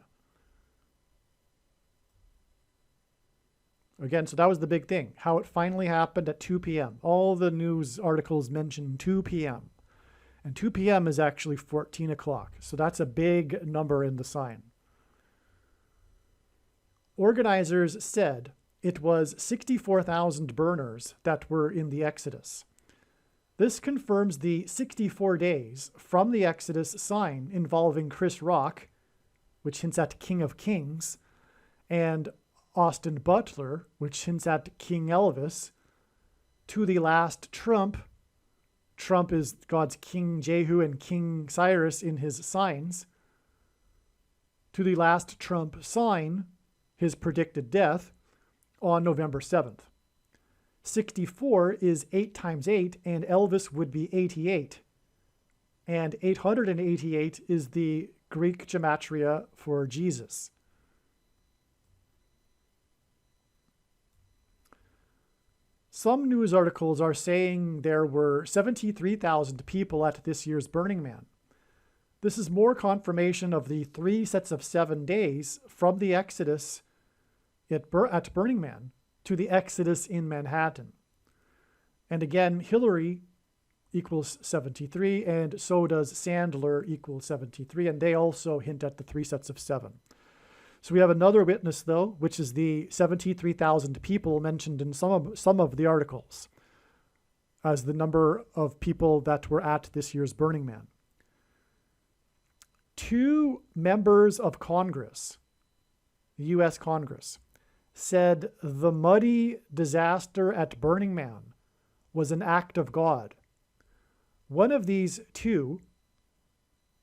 Again, so that was the big thing, how it finally happened at 2 p.m. All the news articles mention 2 p.m. And 2 p.m. is actually 14 o'clock. So that's a big number in the sign. Organizers said it was 64,000 burners that were in the Exodus. This confirms the 64 days from the Exodus sign involving Chris Rock, which hints at King of Kings, and Austin Butler, which hints at King Elvis, to the last Trump. Trump is God's King Jehu and King Cyrus in his signs. To the last Trump sign, his predicted death, on November 7th. 64 is 8 times 8, and Elvis would be 88. And 888 is the Greek gematria for Jesus. Some news articles are saying there were 73,000 people at this year's Burning Man. This is more confirmation of the 3 sets of 7 days from the Exodus at Burning Man to the Exodus in Manhattan. And again, Hillary equals 73, and so does Sandler equals 73, and they also hint at the 3 sets of 7. So we have another witness, though, which is the 73,000 people mentioned in some of the articles as the number of people that were at this year's Burning Man. 2 members of Congress, the U.S. Congress, said the muddy disaster at Burning Man was an act of God. One of these 2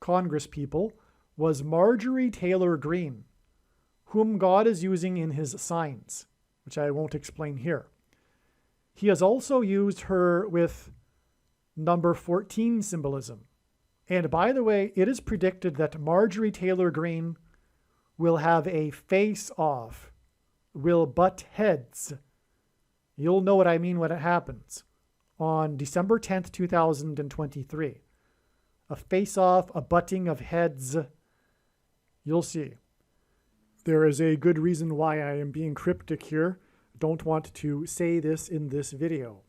Congress people was Marjorie Taylor Greene, whom God is using in his signs, which I won't explain here. He has also used her with number 14 symbolism. And by the way, it is predicted that Marjorie Taylor Greene will have a face-off, will butt heads. You'll know what I mean when it happens. On December 10th, 2023. A face-off, a butting of heads. You'll see. There is a good reason why I am being cryptic here. Don't want to say this in this video.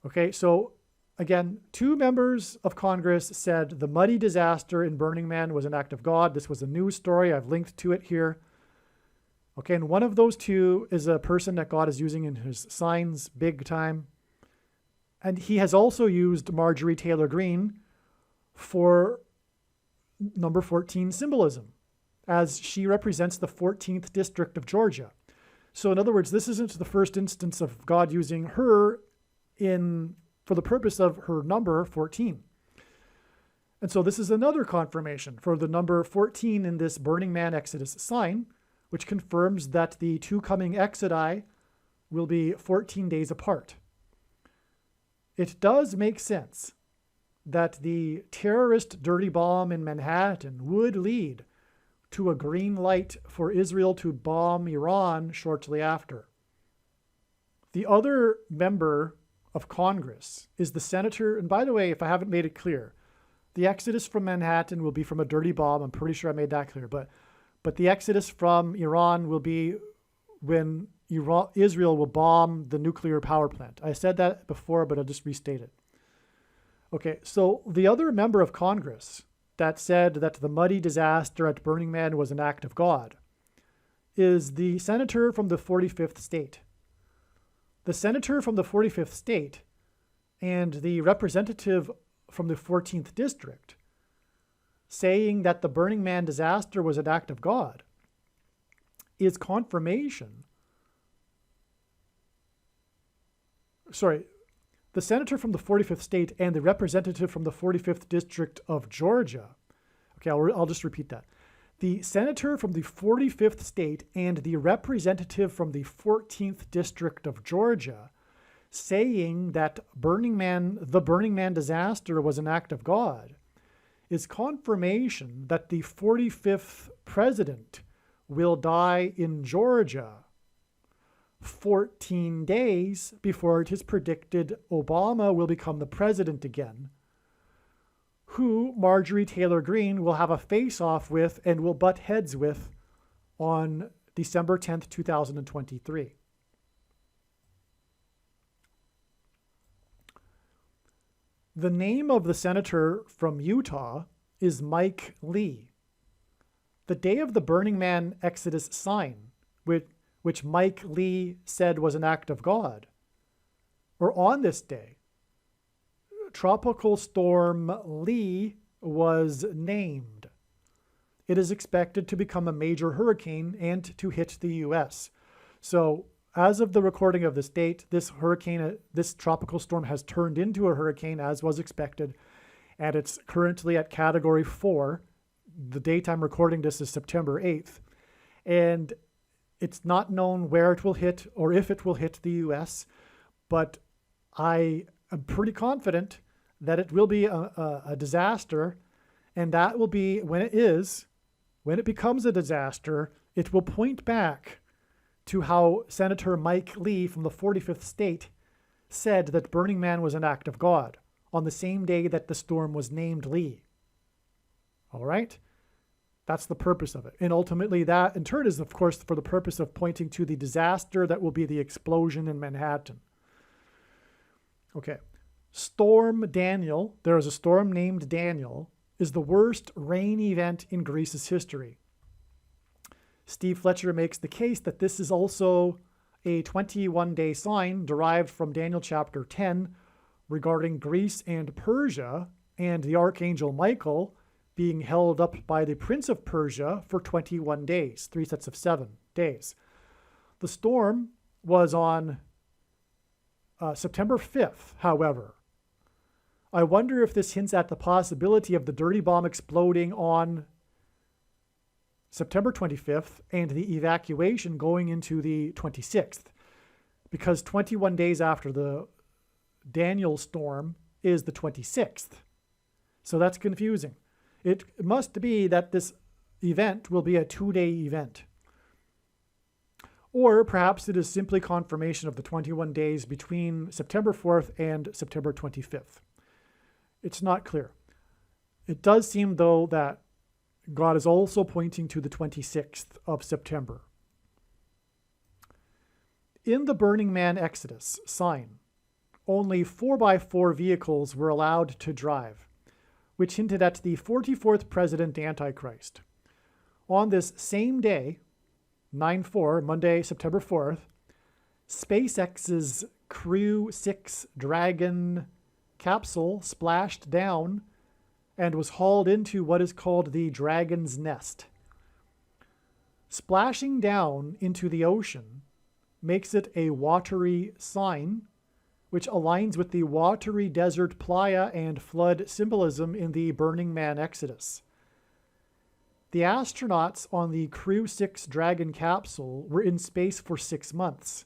Okay, so again, 2 members of Congress said the muddy disaster in Burning Man was an act of God. This was a news story. I've linked to it here. Okay, and one of those two is a person that God is using in his signs big time. And he has also used Marjorie Taylor Greene for number 14 symbolism, as she represents the 14th district of Georgia. So in other words, this isn't the first instance of God using her for the purpose of her number 14. And so this is another confirmation for the number 14 in this Burning Man Exodus sign, which confirms that the two coming exodi will be 14 days apart. It does make sense that the terrorist dirty bomb in Manhattan would lead to a green light for Israel to bomb Iran shortly after. The other member of Congress is the senator, and by the way, if I haven't made it clear, the exodus from Manhattan will be from a dirty bomb. I'm pretty sure I made that clear, but the exodus from Iran will be when Israel will bomb the nuclear power plant. I said that before, but I'll just restate it. Okay, so the other member of Congress that said that the muddy disaster at Burning Man was an act of God is the senator from the 45th state. The senator from the 45th state and the representative from the 14th district saying that the Burning Man disaster was an act of God is confirmation. Sorry, the senator from the 45th state and the representative from the 45th district of Georgia. Okay, I'll just repeat that. The senator from the 45th state and the representative from the 14th district of Georgia saying that the Burning Man disaster was an act of God is confirmation that the 45th president will die in Georgia 14 days before it is predicted Obama will become the president again, who Marjorie Taylor Greene will have a face-off with and will butt heads with on December 10th, 2023. The name of the senator from Utah is Mike Lee. The day of the Burning Man Exodus sign, which Mike Lee said was an act of God, or on this day, Tropical Storm Lee was named. It is expected to become a major hurricane and to hit the U.S. So as of the recording of this date, this tropical storm has turned into a hurricane as was expected, and it's currently at Category 4. The date I'm recording this is September 8th. And it's not known where it will hit or if it will hit the U.S., but I am pretty confident that it will be a disaster, and that will be when it becomes a disaster, it will point back to how Senator Mike Lee from the 45th state said that Burning Man was an act of God on the same day that the storm was named Lee. All right? That's the purpose of it. And ultimately that, in turn, is, of course, for the purpose of pointing to the disaster that will be the explosion in Manhattan. Okay. Storm Daniel, there is a storm named Daniel, is the worst rain event in Greece's history. Steve Fletcher makes the case that this is also a 21-day sign derived from Daniel chapter 10 regarding Greece and Persia and the archangel Michael being held up by the prince of Persia for 21 days, 3 sets of 7 days. The storm was on September 5th, however. I wonder if this hints at the possibility of the dirty bomb exploding on September 25th and the evacuation going into the 26th, because 21 days after the Daniel storm is the 26th. So that's confusing. It must be that this event will be a 2-day event. Or perhaps it is simply confirmation of the 21 days between September 4th and September 25th. It's not clear. It does seem, though, that God is also pointing to the 26th of September. In the Burning Man Exodus sign, only 4x4 vehicles were allowed to drive, which hinted at the 44th president Antichrist. On this same day, 9/4, Monday, September 4th, SpaceX's Crew 6 Dragon capsule splashed down and was hauled into what is called the Dragon's Nest. Splashing down into the ocean makes it a watery sign, which aligns with the watery desert playa and flood symbolism in the Burning Man Exodus. The astronauts on the Crew 6 Dragon capsule were in space for 6 months.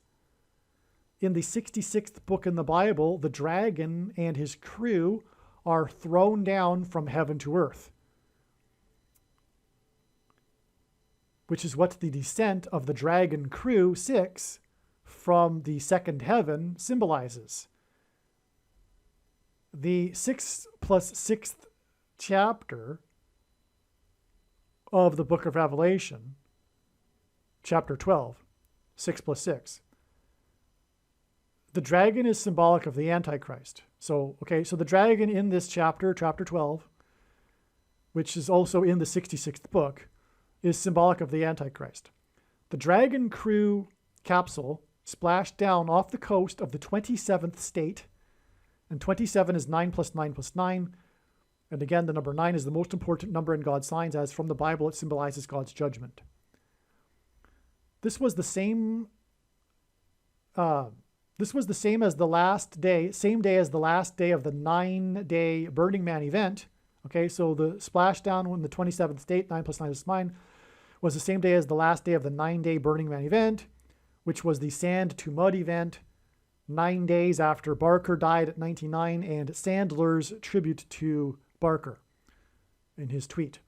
In the 66th book in the Bible, the dragon and his crew are thrown down from heaven to earth, which is what the descent of the dragon Crew 6 from the second heaven symbolizes. The 6th plus 6th chapter of the book of Revelation, chapter 12, 6 plus 6. The dragon is symbolic of the Antichrist. So the dragon in this chapter, chapter 12, which is also in the 66th book, is symbolic of the Antichrist. The Dragon Crew capsule splashed down off the coast of the 27th state, and 27 is 9 plus 9 plus 9. And again, the number 9 is the most important number in God's signs, as from the Bible it symbolizes God's judgment. This was the same as the last day, same day as the last day of the 9-day Burning Man event. Okay, so the splashdown in the 27th state, 9 plus 9 is 9, was the same day as the last day of the 9-day Burning Man event, which was the sand to mud event, 9 days after Barker died at 99, and Sandler's tribute to Barker in his tweet.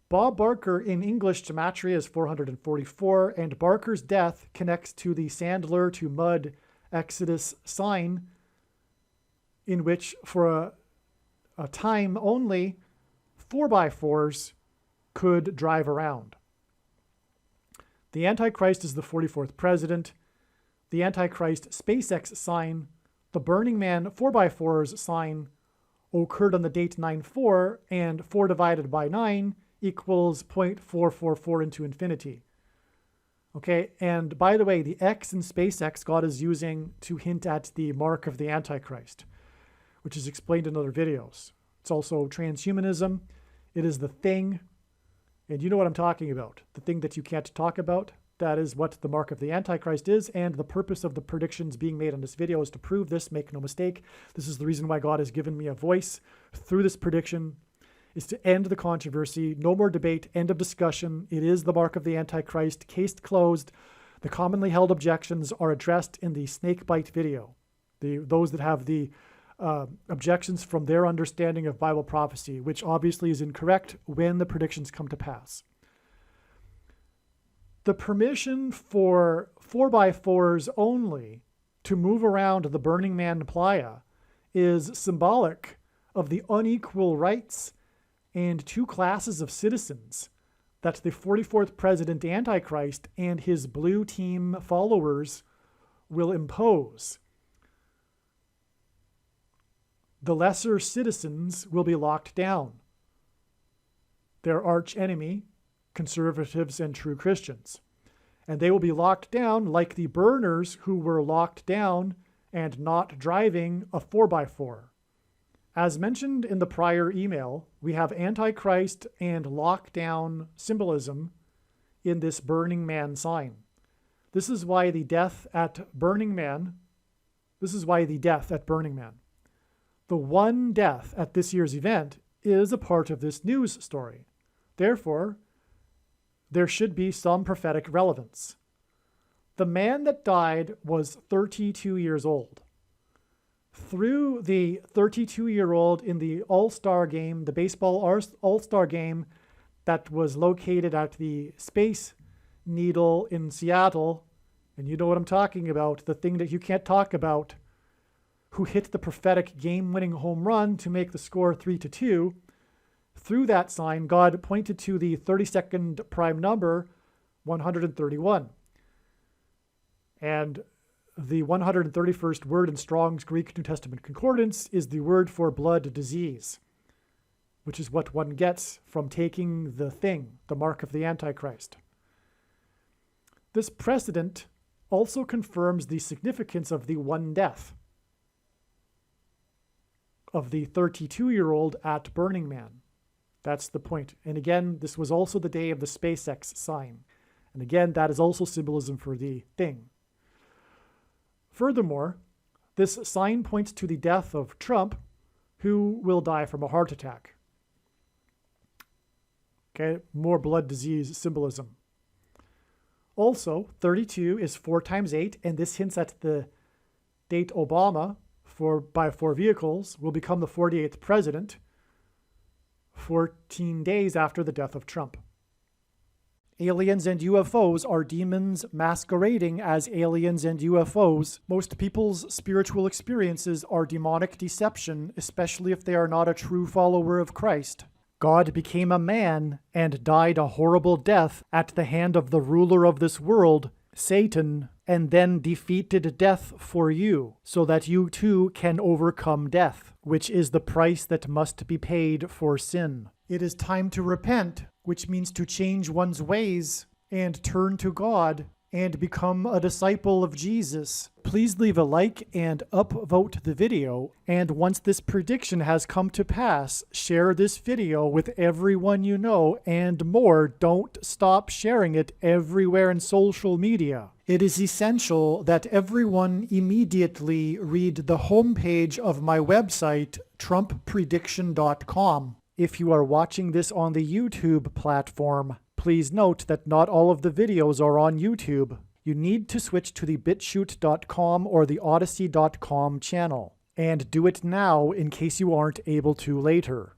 Bob Barker in English gematria is 444, and Barker's death connects to the Sandler to mud Exodus sign, in which for a time only 4x4s could drive around. The Antichrist is the 44th president. The Antichrist SpaceX sign, the Burning Man 4x4s sign, occurred on the date 9/4, and 4 divided by 9 equals 0.444 into infinity. Okay, and by the way, the X in SpaceX God is using to hint at the mark of the Antichrist, which is explained in other videos. It's also transhumanism. It is the thing, and you know what I'm talking about. The thing that you can't talk about, that is what the mark of the Antichrist is, and the purpose of the predictions being made in this video is to prove this, make no mistake. This is the reason why God has given me a voice through this prediction, is to end the controversy. No more debate, end of discussion. It is the mark of the Antichrist, case closed. The commonly held objections are addressed in the snakebite video. Those that have the objections from their understanding of Bible prophecy, which obviously is incorrect when the predictions come to pass. The permission for 4x4s only to move around the Burning Man playa is symbolic of the unequal rights and two classes of citizens that the 44th president Antichrist and his blue team followers will impose. The lesser citizens will be locked down. Their arch enemy, conservatives and true Christians. And they will be locked down like the burners who were locked down and not driving a 4x4. As mentioned in the prior email, we have Antichrist and lockdown symbolism in this Burning Man sign. This is why the death at Burning Man, the one death at this year's event is a part of this news story. Therefore, there should be some prophetic relevance. The man that died was 32 years old. Through the 32-year-old in the All-Star game, the baseball All-Star game that was located at the Space Needle in Seattle, and you know what I'm talking about, the thing that you can't talk about, who hit the prophetic game-winning home run to make the score 3-2, through that sign, God pointed to the 32nd prime number, 131. And the 131st word in Strong's Greek New Testament Concordance is the word for blood disease, which is what one gets from taking the thing, the mark of the Antichrist. This precedent also confirms the significance of the one death of the 32-year-old at Burning Man. That's the point. And again, this was also the day of the SpaceX sign. And again, that is also symbolism for the thing. Furthermore, this sign points to the death of Trump, who will die from a heart attack. Okay, more blood disease symbolism. Also, 32 is 4 times 8, and this hints at the date Obama, by 4 vehicles, will become the 48th president 14 days after the death of Trump. Aliens and UFOs are demons masquerading as aliens and UFOs. Most people's spiritual experiences are demonic deception, especially if they are not a true follower of Christ. God became a man and died a horrible death at the hand of the ruler of this world, Satan, and then defeated death for you, so that you too can overcome death, which is the price that must be paid for sin. It is time to repent, which means to change one's ways and turn to God and become a disciple of Jesus. Please leave a like and upvote the video, and once this prediction has come to pass, share this video with everyone you know, and more, don't stop sharing it everywhere in social media. It is essential that everyone immediately read the homepage of my website, TrumpPrediction.com. If you are watching this on the YouTube platform, please note that not all of the videos are on YouTube. You need to switch to the BitChute.com or the Odyssey.com channel. And do it now in case you aren't able to later.